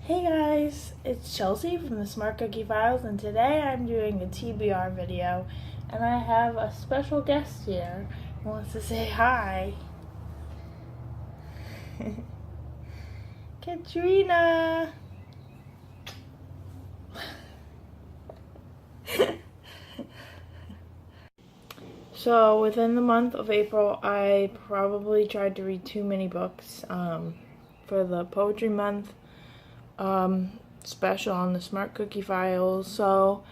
Hey guys, it's Chelsea from the Smart Cookie Files, and today I'm doing a TBR video, and I have a special guest here who wants to say hi. Katrina! So within the month of April, I probably tried to read too many books for the Poetry Month special on the Smart Cookie Files. So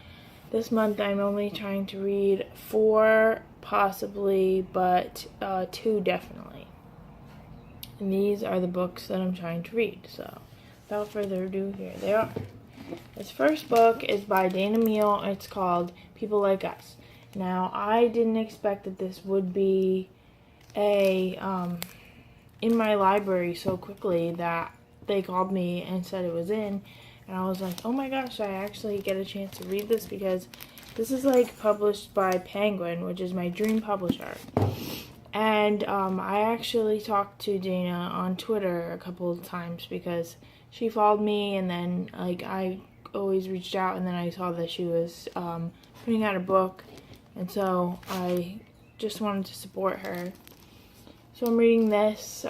this month I'm only trying to read 4 possibly, but 2 definitely. And these are the books that I'm trying to read. So without further ado, here they are. This first book is by Dana Mele. It's called People Like Us. Now, I didn't expect that this would be in my library so quickly that they called me and said it was in, and I was like, oh my gosh, I actually get a chance to read this, because this is like published by Penguin, which is my dream publisher. And I actually talked to Dana on Twitter a couple of times because she followed me, and then like I always reached out, and then I saw that she was putting out a book, and so I just wanted to support her. So I'm reading this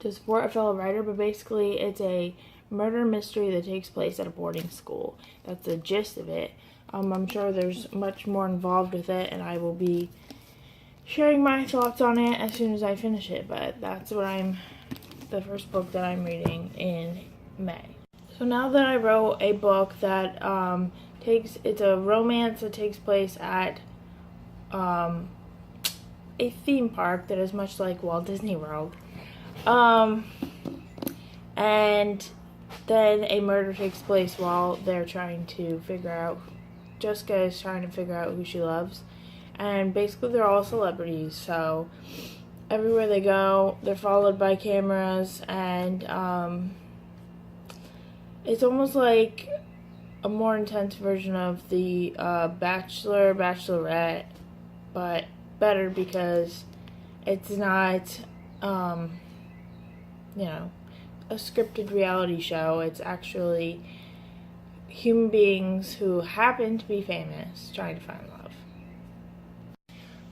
to support a fellow writer, but basically it's a murder mystery that takes place at a boarding school. That's the gist of it. I'm sure there's much more involved with it, and I will be sharing my thoughts on it as soon as I finish it, but that's the first book that I'm reading in May. So now that I wrote a book that it's a romance that takes place at a theme park that is much like Walt Disney World. And then a murder takes place while they're trying to figure out, Jessica is trying to figure out who she loves. And basically they're all celebrities, so everywhere they go, they're followed by cameras, and it's almost like a more intense version of the Bachelor, Bachelorette, but better because it's not a scripted reality show. It's actually human beings who happen to be famous trying to find love.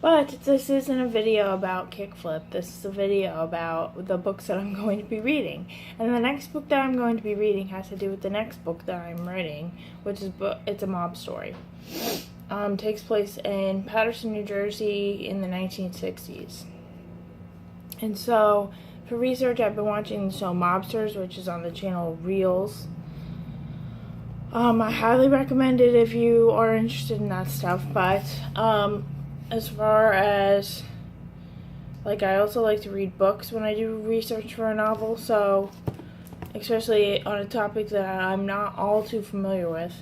But this isn't a video about Kickflip. This is a video about the books that I'm going to be reading. And the next book that I'm going to be reading has to do with the next book that I'm writing, which is it's a mob story. Takes place in Paterson, New Jersey in the 1960s. And so for research, I've been watching the show Mobsters, which is on the channel Reels. I highly recommend it if you are interested in that stuff, but as far as, like, I also like to read books when I do research for a novel, so especially on a topic that I'm not all too familiar with,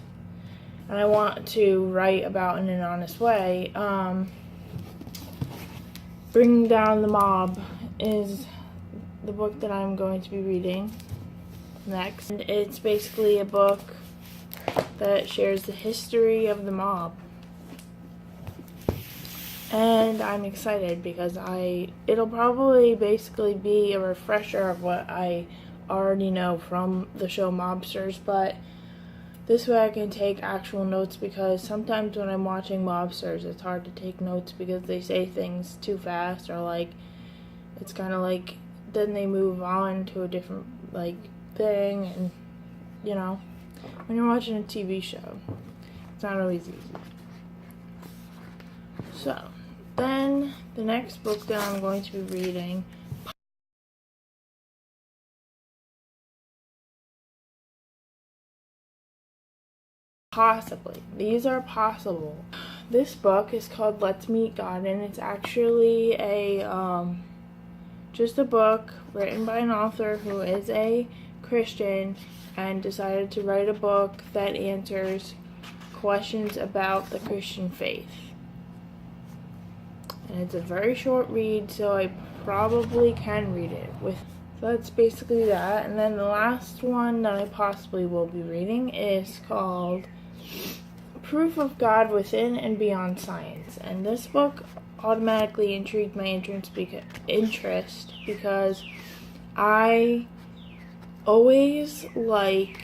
and I want to write about in an honest way. Bringing Down the Mob is the book that I'm going to be reading next. And it's basically a book that shares the history of the mob. And I'm excited because it'll probably basically be a refresher of what I already know from the show Mobsters, but this way I can take actual notes, because sometimes when I'm watching Mobsters, it's hard to take notes because they say things too fast, or like, it's kind of like, then they move on to a different, like, thing, and, you know, when you're watching a TV show, it's not always easy. So, then, the next book that I'm going to be reading, possibly, these are possible. This book is called Let's Meet God, and it's actually just a book written by an author who is a Christian and decided to write a book that answers questions about the Christian faith. And it's a very short read, so I probably can read it with. So that's basically that. And then the last one that I possibly will be reading is called Proof of God Within and Beyond Science. And this book automatically intrigued my interest because I always like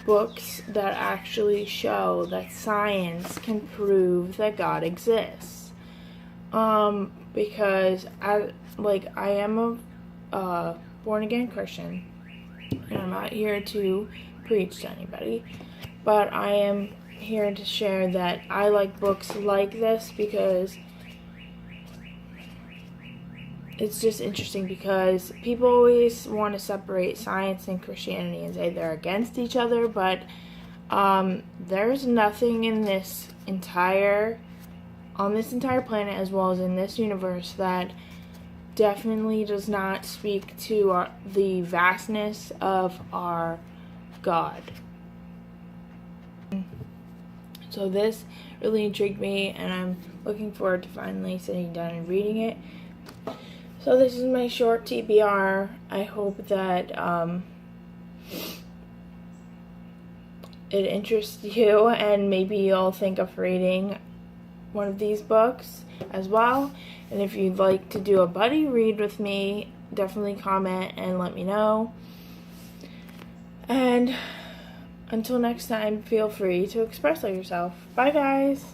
books that actually show that science can prove that God exists. Because I am a born again Christian, and I'm not here to preach to anybody, but I am here to share that I like books like this because it's just interesting, because people always want to separate science and Christianity and say they're against each other, but there's nothing in this entire planet, as well as in this universe, that definitely does not speak to the vastness of our God. So this really intrigued me, and I'm looking forward to finally sitting down and reading it. So this is my short TBR. I hope that it interests you, and maybe you'll think of reading one of these books as well. And if you'd like to do a buddy read with me, definitely comment and let me know. And until next time, feel free to express yourself. Bye, guys.